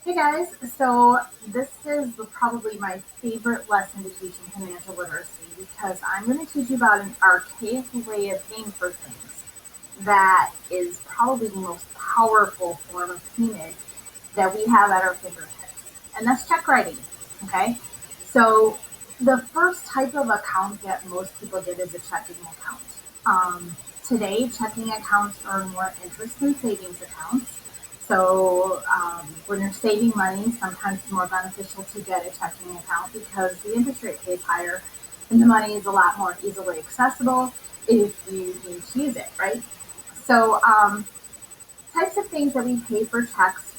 Hey guys, so this is probably my favorite lesson to teach in financial literacy because I'm going to teach you about an archaic way of paying for things that is probably the most powerful form of payment that we have at our fingertips, and that's check writing. Okay, so the first type of account that most people get is a checking account. Today, checking accounts earn more interest than savings accounts. So when you're saving money, sometimes it's more beneficial to get a checking account because the interest rate pays higher and the money is a lot more easily accessible if you need to use it, right? So types of things that we pay for checks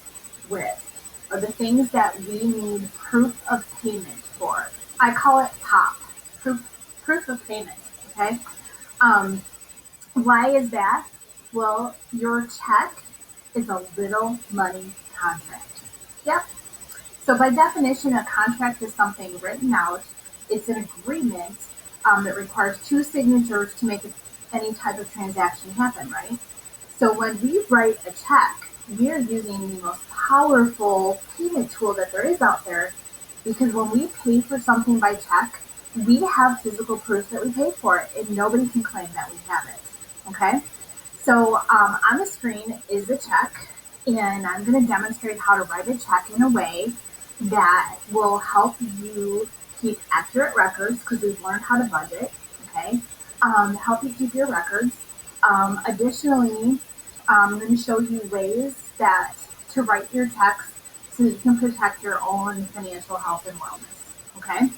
with are the things that we need proof of payment for. I call it POP, proof of payment, okay? Um, why is that? Well, your check is a little money contract. Yep. So by definition, a contract is something written out. It's an agreement that requires two signatures to make any type of transaction happen, right? So when we write a check, we are using the most powerful payment tool that there is out there because when we pay for something by check, we have physical proof that we paid for it and nobody can claim that we have it. Okay? So on the screen is a check, and I'm going to demonstrate how to write a check in a way that will help you keep accurate records because we've learned how to budget. Okay, help you keep your records. Additionally, I'm going to show you ways that to write your checks so that you can protect your own financial health and wellness. Okay,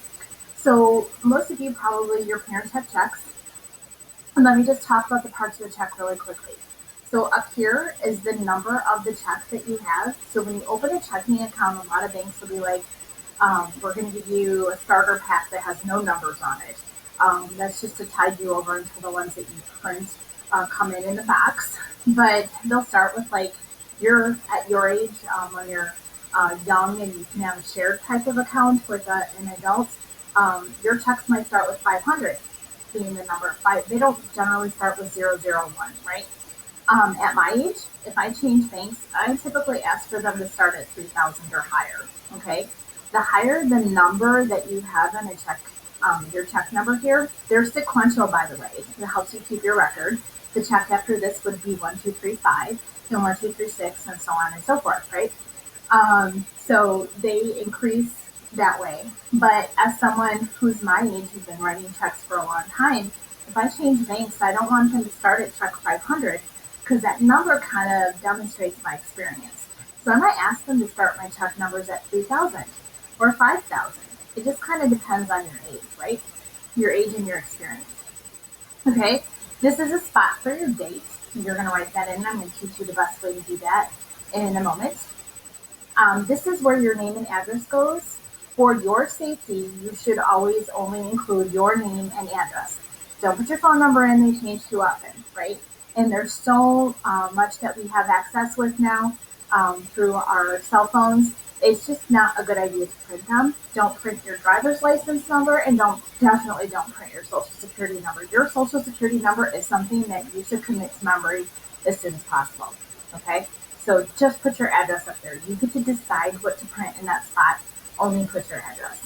so most of you probably your parents have checks. And let me just talk about the parts of the check really quickly. So up here is the number of the check that you have. So when you open a checking account, a lot of banks will be like, we're going to give you a starter pack that has no numbers on it. That's just to tide you over until the ones that you print come in the box. But they'll start with like you're at your age when you're young and you can have a shared type of account with an adult. Your checks might start with 500 being the number five. They don't generally start with 001, right? At my age, if I change banks, I typically ask for them to start at 3,000 or higher. Okay, the higher the number that you have on a check, your check number here, they're sequential, by the way. It helps you keep your record. The check after this would be 1235, then 1236, and so on and so forth, right? So they increase that way. But as someone who's my age, who's been writing checks for a long time, if I change banks, I don't want them to start at check 500 because that number kind of demonstrates my experience. So I might ask them to start my check numbers at 3,000 or 5,000. It just kind of depends on your age, right? Your age and your experience. Okay, this is a spot for your date. You're going to write that in. I'm going to teach you the best way to do that in a moment. This is where your name and address goes. For your safety, you should always only include your name and address. Don't put your phone number in, they change too often, right? And there's so much that we have access with now through our cell phones. It's just not a good idea to print them. Don't print your driver's license number and definitely don't print your social security number. Your social security number is something that you should commit to memory as soon as possible, okay? So just put your address up there. You get to decide what to print in that spot. Only put your address.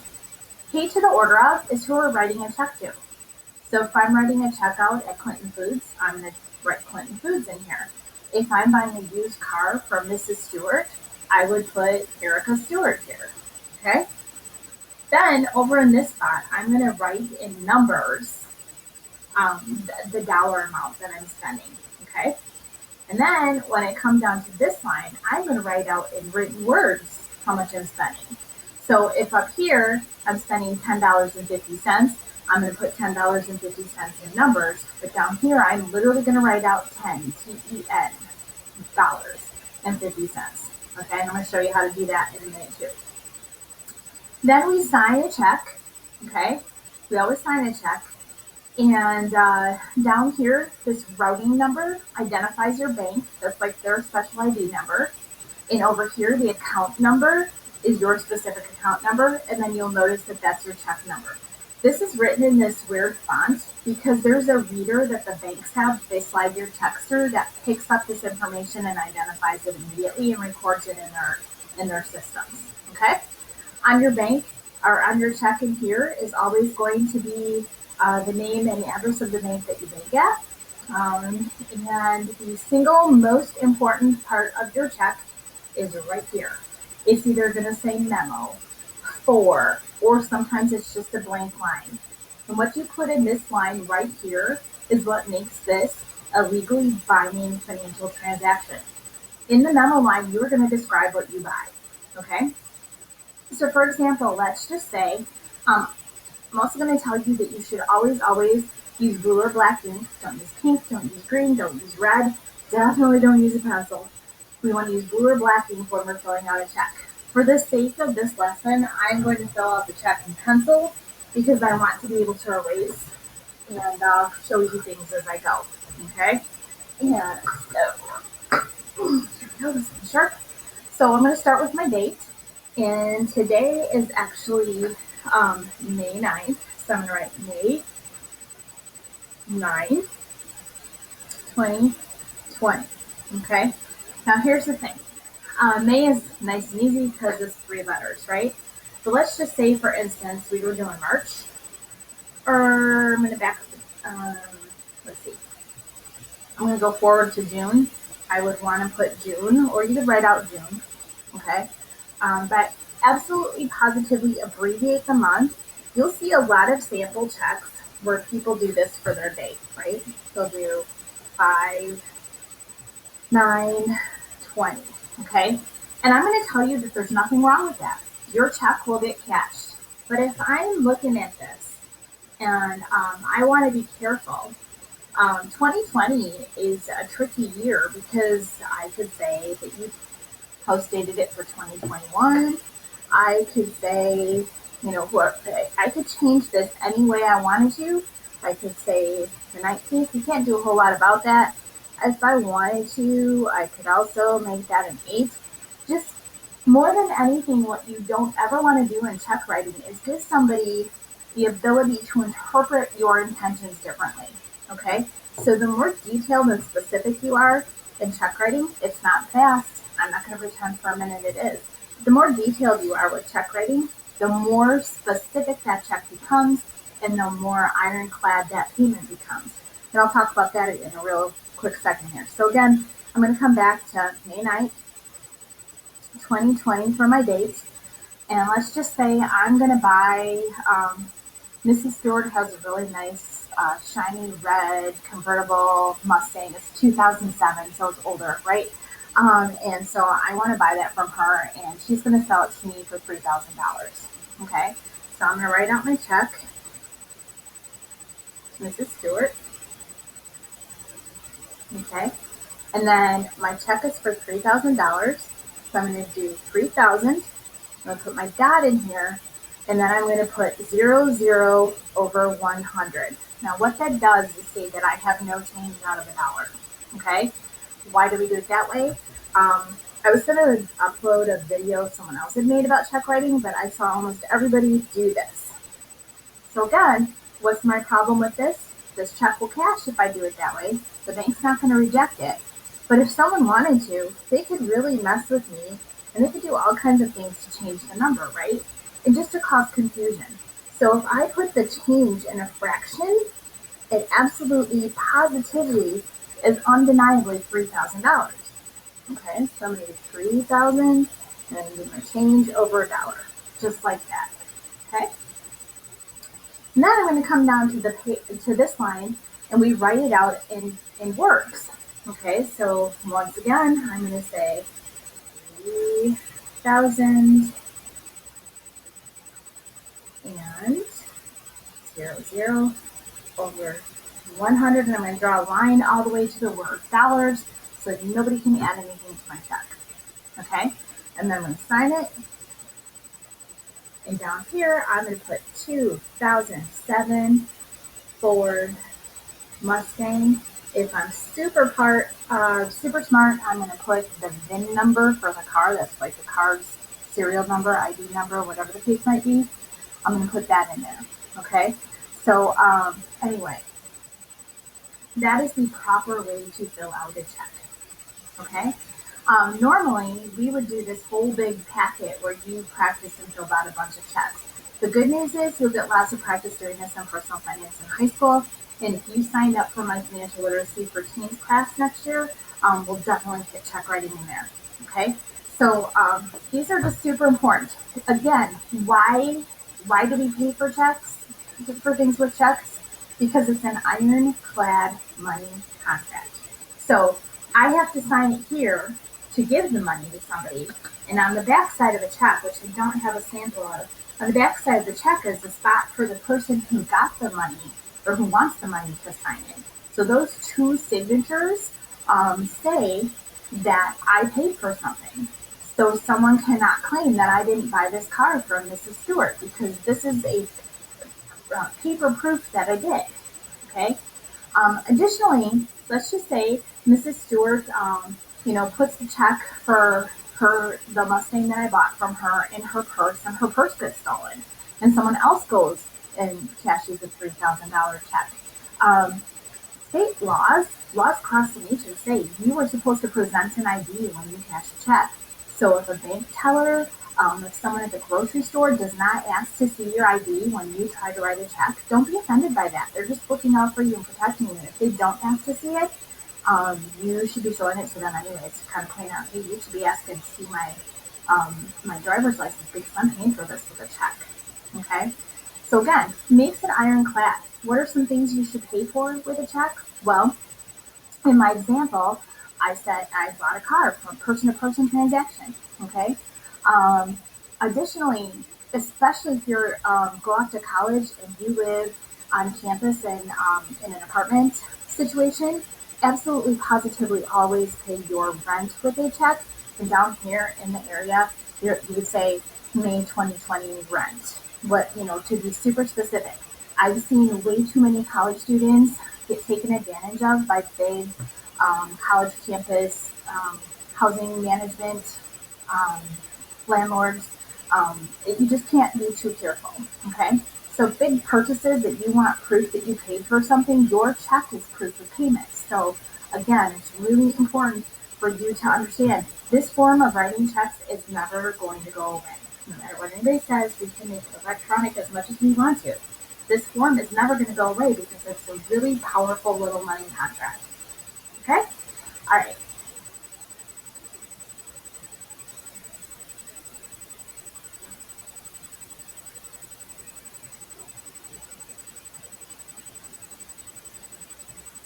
Key to the order of is who we're writing a check to. So if I'm writing a check out at Clinton Foods, I'm going to write Clinton Foods in here. If I'm buying a used car from Mrs. Stewart, I would put Erica Stewart here. Okay? Then over in this spot, I'm going to write in numbers the dollar amount that I'm spending. Okay? And then when it comes down to this line, I'm going to write out in written words how much I'm spending. So if up here I'm spending $10.50, I'm going to put $10.50 in numbers. But down here, I'm literally going to write out 10, T-E-N, dollars and 50 cents. Okay, and I'm going to show you how to do that in a minute too. Then we sign a check. Okay, we always sign a check. And down here, this routing number identifies your bank. That's like their special ID number. And over here, the account number is your specific account number. And then you'll notice that that's your check number. This is written in this weird font because there's a reader that the banks have. They slide your checks through that picks up this information and identifies it immediately and records it in their in their systems. Okay. On your bank or on your check in here is always going to be the name and address of the bank that you bank at. And the single most important part of your check is right here. It's either going to say memo, for, or sometimes it's just a blank line. And what you put in this line right here is what makes this a legally binding financial transaction. In the memo line, you're going to describe what you buy. Okay? So, for example, let's just say, I'm also going to tell you that you should always use blue or black ink. Don't use pink, don't use green, don't use red. Definitely don't use a pencil. We want to use blue or black ink when we're filling out a check. For the sake of this lesson, I'm going to fill out the check in pencil because I want to be able to erase and show you things as I go. Okay? And so, this is sharp. So I'm going to start with my date. And today is actually May 9th. So I'm going to write May 9th, 2020. Okay? Now here's the thing. May is nice and easy because it's 3 letters, right? So let's just say, for instance, we were doing March. Or I'm going to back let's see. I'm going to go forward to June. I would want to put June, or you could write out June. Okay? But absolutely positively abbreviate the month. You'll see a lot of sample checks where people do this for their date, right? They'll do 5, 9, 20, okay? And I'm going to tell you that there's nothing wrong with that. Your check will get cashed. But if I'm looking at this and I want to be careful, 2020 is a tricky year because I could say that you post-dated it for 2021. I could say, I could change this any way I wanted to. I could say the 19th. You can't do a whole lot about that. If I wanted to, I could also make that an 8th. Just more than anything, what you don't ever want to do in check writing is give somebody the ability to interpret your intentions differently. Okay? So the more detailed and specific you are in check writing, it's not fast. I'm not going to pretend for a minute it is. The more detailed you are with check writing, the more specific that check becomes and the more ironclad that payment becomes. And I'll talk about that in a real quick second here. So again, I'm going to come back to May 9th, 2020 for my date. And let's just say I'm going to buy, Mrs. Stewart has a really nice shiny red convertible Mustang. It's 2007, so it's older, right? And so I want to buy that from her, and she's going to sell it to me for $3,000. Okay, so I'm going to write out my check to Mrs. Stewart. Okay, and then my check is for $3,000. So I'm going to do 3,000. I'm going to put my dot in here, and then I'm going to put 00 over 100. Now what that does is say that I have no change out of a dollar. Okay. Why do we do it that way? I was going to upload a video someone else had made about check writing, but I saw almost everybody do this. So again, what's my problem with this? This check will cash if I do it that way. The bank's not going to reject it. But if someone wanted to, they could really mess with me, and they could do all kinds of things to change the number, right? And just to cause confusion. So if I put the change in a fraction, it absolutely, positively is undeniably $3,000. Okay, so I'm going to do 3,000 and then do my change over a dollar, just like that. Okay. And then I'm going to come down to this line, and we write it out in works. Okay, so once again, I'm going to say 3,000 and 00 over 100, and I'm going to draw a line all the way to the word dollars so that nobody can add anything to my check. Okay, and then I'm going to sign it. And down here, I'm going to put 2007 Ford Mustang. If I'm super smart, I'm going to put the VIN number for the car. That's like the car's serial number, ID number, whatever the case might be. I'm going to put that in there. Okay. So anyway, that is the proper way to fill out a check. Okay. Normally, we would do this whole big packet where you practice and fill out a bunch of checks. The good news is you'll get lots of practice doing this in personal finance in high school. And if you signed up for my financial literacy for teens class next year, we'll definitely hit check writing in there. Okay, so these are just super important. Again, why do we pay for checks, for things with checks? Because it's an ironclad money contract. So I have to sign it here to give the money to somebody. And on the back side of the check, which I don't have a sample of, on the back side of the check is the spot for the person who got the money or who wants the money to sign it. So those two signatures say that I paid for something. So someone cannot claim that I didn't buy this car from Mrs. Stewart because this is a paper proof that I did. Okay. Additionally, let's just say Mrs. Stewart, puts the check for the Mustang that I bought from her in her purse, and her purse gets stolen, and someone else goes and cashes a $3,000 check. State laws across the nation say you are supposed to present an ID when you cash a check. So if a bank teller, if someone at the grocery store does not ask to see your ID when you try to write a check, don't be offended by that. They're just looking out for you and protecting you. And if they don't ask to see it, you should be showing it to them anyways to kind of point out, hey, you should be asking to see my driver's license because I'm paying for this with a check. Okay? So again, makes it ironclad. What are some things you should pay for with a check? Well, in my example, I said I bought a car from person-to-person transaction. Okay. Additionally, especially if you're go off to college and you live on campus and in an apartment situation, absolutely positively always pay your rent with a check. And down here in the area, you would say May 2020 rent. What, to be super specific. I've seen way too many college students get taken advantage of by big college campus housing management landlords. You just can't be too careful. Okay, so big purchases that you want proof that you paid for something, your check is proof of payment. So again, it's really important for you to understand this form of writing checks is never going to go away. No matter what anybody says, we can make it electronic as much as we want to. This form is never going to go away because it's a really powerful little money contract. Okay? All right.